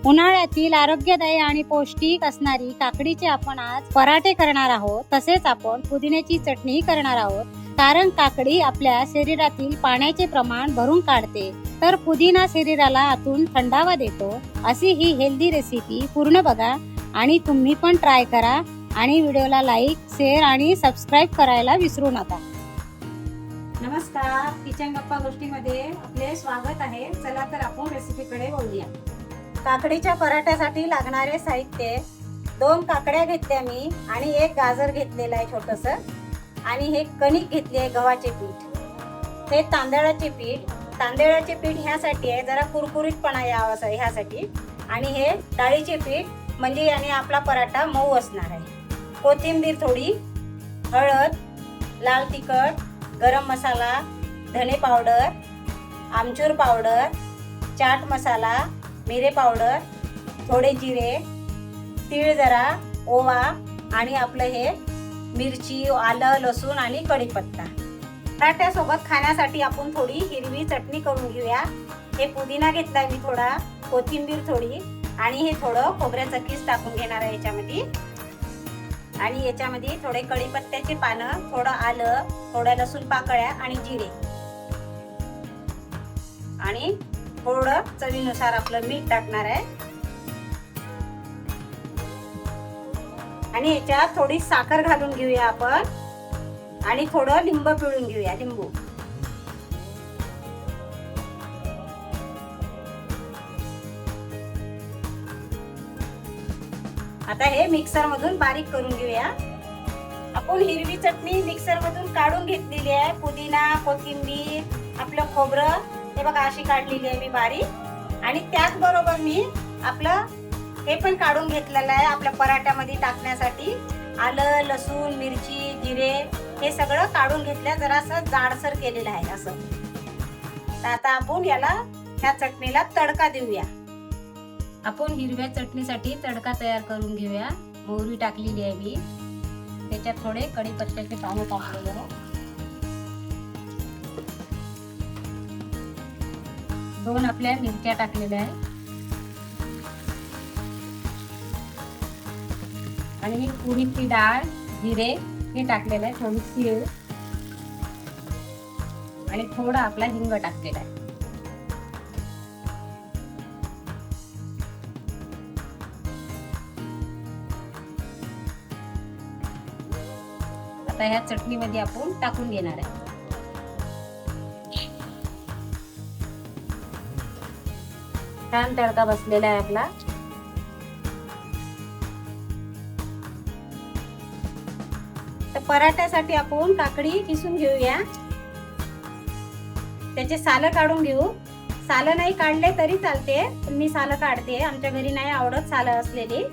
उन्हाळ्यातील आरोग्यदायी आणि पौष्टिक असणारी काकडीचे आपण आज पराठे करणार आहोत. तसेच आपण पुदिन्याची चटणी करणार आहोत. कारण काकडी आपल्या शरीरातील पाण्याचे प्रमाण भरून काढते, तर पुदिना शरीराला आतून थंडावा देतो. अशी ही हेल्दी रेसिपी पूर्ण बघा आणि तुम्ही पण ट्राय करा आणि व्हिडिओला लाईक, शेअर आणि सबस्क्राईब करायला विसरू नका. नमस्कार, किचन गप्पा गोष्टीमध्ये आपले स्वागत आहे. चला तर आपण रेसिपीकडे वळूया. काकडीच्या पराठ्यासाठी लागणारे साहित्य: 2 काकड्या घेतल्या मी आणि 1 गाजर घेतलेला आहे छोटस, आणि हे कणिक घेतली आहे गव्हाचे पीठ, हे तांदळाचे पीठ. तांदळाचे पीठ ह्यासाठी आहे जरा कुरकुरीतपणा यावा ह्यासाठी, आणि हे डाळीचे पीठ म्हणजे याने आपला पराठा मऊ असणार आहे. कोथिंबीर थोडी, हळद, लाल तिखट, गरम मसाला, धने पावडर, आमचूर पावडर, चाट मसाला, मिरे पावडर, थोडे जिरे, तीळ जरा, ओवा आणि आपलं हे मिरची, आलं, लसूण आणि कढीपत्ता. पराठ्यासोबत खाण्यासाठी आपण थोडी हिरवी चटणी करून घेऊया. हे पुदिना घेतलाय मी थोडा, कोथिंबीर थोडी, आणि हे थोडं खोबऱ्याचं किस टाकून घेणार आहे याच्यामध्ये. आणि याच्यामध्ये थोडे कढीपत्त्याची पानं, थोडं आलं, थोड्या लसूण पाकळ्या आणि जिरे, आणि थोडं चवीनुसार आपलं मीठ टाकणार आहे. आणि याच्यात थोडी साखर घालून घेऊया आपण, आणि थोडं लिंब पिळून घेऊया, लिंबू. आता हे मिक्सर मधून बारीक करून घेऊया. आपण हिरवी चटणी मिक्सर मधून काढून घेतलेली आहे. पुदिना, कोथिंबीर, आपलं खोबरं हे बघा अशी काढलेली आहे मी बारीक. आणि त्याच बरोबर मी आपलं हे पण काढून घेतलेलं आहे आपल्या पराठ्यामध्ये टाकण्यासाठी. आलं, लसूण, मिरची, जिरे हे सगळं काढून घेतलं, जरासं जाडसर केलेलं आहे असं. तर आता आपण याला ह्या चटणीला तडका देऊया. आपण हिरव्या चटणीसाठी तडका तयार करून घेऊया. मोहरी टाकलेली आहे मी, त्याच्यात थोडे कढीपत्त्याचे पानं टाकलेले आहे, 2 आपल्या मिरच्या टाकलेल्या आहे, आणि ही उडीदची डाळ, जिरे हे टाकलेलं आहे, थोडी तीळ आणि थोडा आपला हिंग टाकलेला आहे. आता ह्या चटणीमध्ये आपण टाकून घेणार आहे. छान तडका बसलेला आहे आपला. तर पराठ्यासाठी आपण काकडी किसून घेऊया. त्याचे सालं काढून घेऊ. सालं नाही काढले तरी चालते, पण मी सालं काढते, आमच्या घरी नाही आवडत सालं असलेली.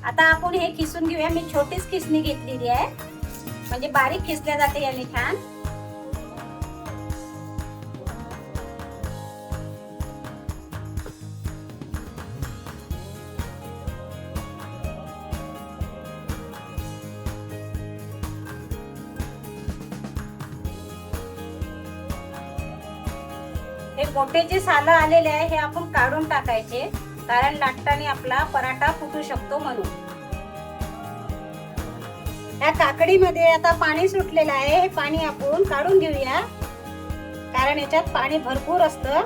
आता आपण हे किसून घेऊया. मी छोटीच किसणी घेतलेली आहे, म्हणजे बारीक किसल्या जाते याने छान. हे मोठे जे सालं आलेले आहे हे आपण काढून टाकायचे, कारण लाटताना आपला पराठा फुटू शकतो म्हणून. या काकडीमध्ये आता पाणी सुटलेलं आहे, हे पाणी आपण काढून घेऊया, कारण याच्यात पाणी भरपूर असतं.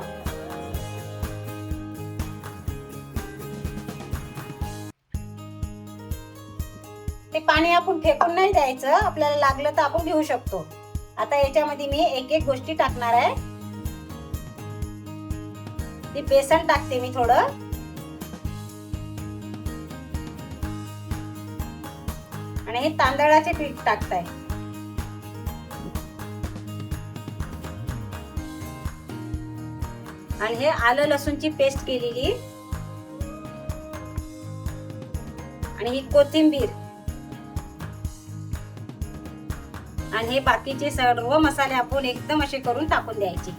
ते पाणी आपण फेकून नाही द्यायचं, आपल्याला लागलं तर आपण घेऊ शकतो. आता याच्यामध्ये मी एक गोष्टी टाकणार आहे. ते बेसन टाकते मी थोडं, आणि हे तांदळाचे पीठ टाकताय, आणि हे आलं लसूणची पेस्ट केलेली, आणि ही कोथिंबीर, आणि हे बाकीचे सर्व मसाले आपण एकदम असे करून टाकून द्यायचे.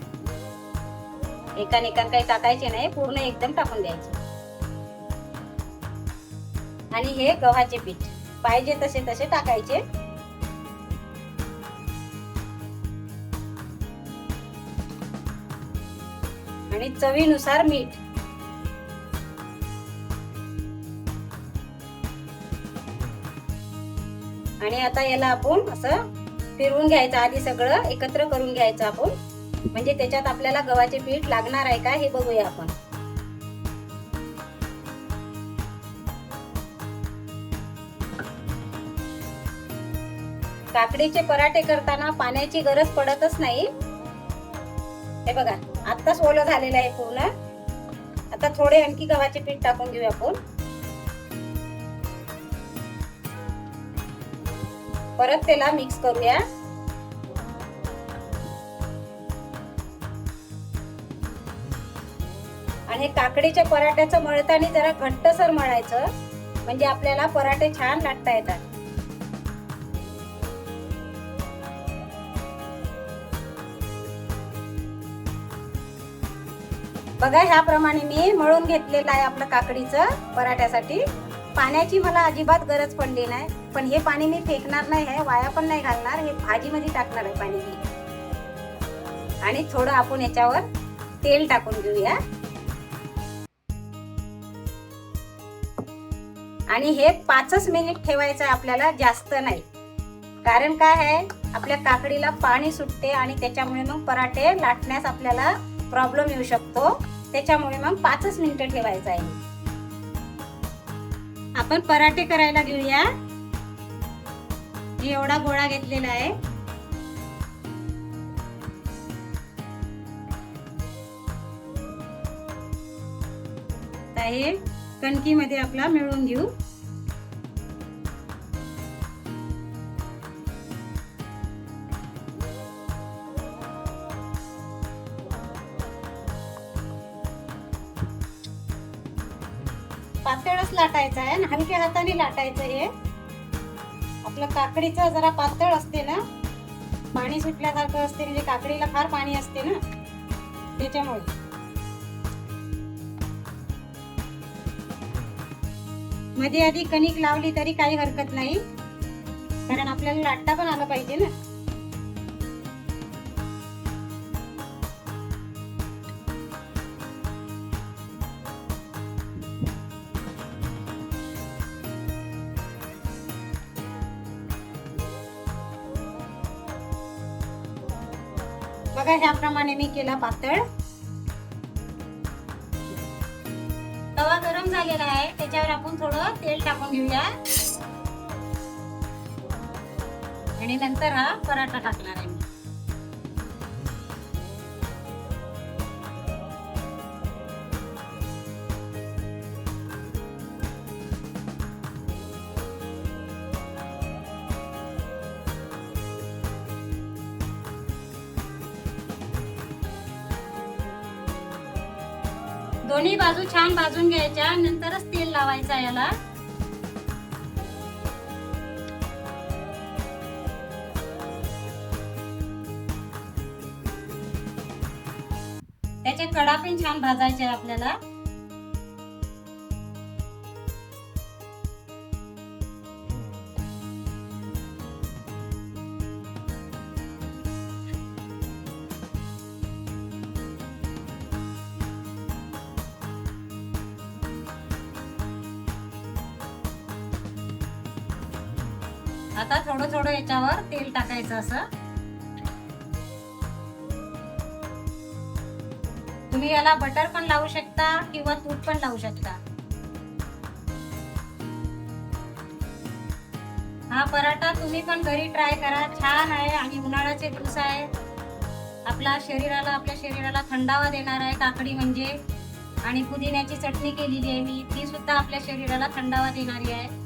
एकान काही टाकायचे नाही, पूर्ण एकदम टाकून द्यायचे. आणि हे गव्हाचे पीठ पाहिजे तसे तसे टाकायचे. आणि चवीनुसार मीठ. आणि आता याला आपण असं फिरवून घ्यायचं. आधी सगळं एकत्र करून घ्यायचं आपण, म्हणजे त्याच्यात आपल्याला गव्हाचे पीठ लागणार आहे का हे बघूया आपण. काकडीचे पराठे करताना पाण्याची गरज पडतच नाही. हे बघा आत्ताच ओलं झालेलं आहे पूर्ण. आता थोडे आणखी गव्हाचे पीठ टाकून घेऊया आपण. परत त्याला मिक्स करूया. आणि काकडीच्या पराठ्याचं मळताना जरा घट्टसर मळायचं, म्हणजे आपल्याला पराठे छान लाटता येतात. बघा ह्याप्रमाणे मी मळून घेतलेलं आहे आपलं काकडीचं पराठ्यासाठी. पाण्याची मला अजिबात गरज पडली नाही, पण हे पाणी मी फेकणार नाही आहे, वाया पण नाही घालणार. हे भाजीमध्ये टाकणार आहे पाणी. आणि थोडं आपण याच्यावर तेल टाकून घेऊया. आणि हे 5 मिनिट ठेवायचं आहे आपल्याला, जास्त नाही. कारण काय आहे, आपल्या काकडीला पाणी सुटते आणि त्याच्यामुळे मग पराठे लाटण्यास आपल्याला प्रॉब्लेम येऊ शकतो. त्याच्यामुळे मग 5 मिनिटं ठेवायचं आहे. आपण पराठे करायला घेऊया. एवढा गोळा घेतलेला आहे. हे कणकीमध्ये आपला मिळवून घेऊ. पातळच लाटायचं आहे आणि हलक्या हाताने लाटायचं. हे आपलं काकडीचं जरा पातळ असते ना, पाणी सुटल्यासारखं असते, म्हणजे काकडीला फार पाणी असते ना, त्याच्यामुळे. मध्ये आधी कणिक लावली तरी काही हरकत नाही, कारण आपल्याला लाटता पण आलं पाहिजे ना. बघा ह्याप्रमाणे मी केला पातळ. तवा गरम झालेला आहे, त्याच्यावर आपण थोडं तेल टाकून घेऊया. आणि नंतर हा पराठा टाकणार आहे. दोन्ही बाजू छान भाजून घ्यायच्या, नंतरच तेल लावायचं याला. त्याचे कडा पण छान भाजायचे आपल्याला. आता थोडं थोडं याच्यावर तेल टाकायचं. असं तुम्ही याला बटर पण लावू शकता किंवा तूप पण लावू शकता. हा पराठा तुम्ही पण घरी ट्राय करा, छान आहे. आणि उन्हाळ्याचे दिवस आहे, आपल्या शरीराला थंडावा देणार आहे काकडी म्हणजे. आणि पुदिन्याची चटणी केलेली आहे मी, ती सुद्धा आपल्या शरीराला थंडावा देणारी आहे.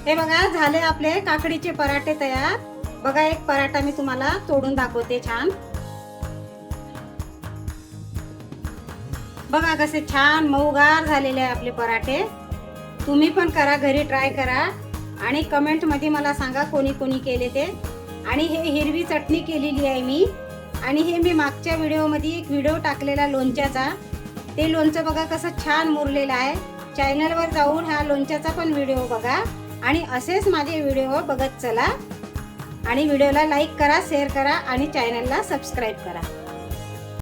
हे बघा झाले आपले काकडीचे पराठे तयार. बघा एक पराठा मी तुम्हाला तोडून दाखवते छान. बघा कसे छान मऊगार झालेले आहे आपले पराठे. तुम्ही पण करा, घरी ट्राय करा आणि कमेंट मध्ये मला सांगा कोणी कोणी केले ते. आणि हे हिरवी चटणी केलेली आहे मी. आणि हे मी मागच्या व्हिडिओमध्ये एक व्हिडिओ टाकलेला लोणच्याचा. ते लोणचं बघा कसं छान मुरलेलं आहे. चॅनलवर जाऊन हा लोणच्याचा पण व्हिडिओ बघा आणि असेच माझे व्हिडिओ बघत चला. आणि व्हिडिओला लाईक करा, शेअर करा आणि चॅनलला सबस्क्राईब करा.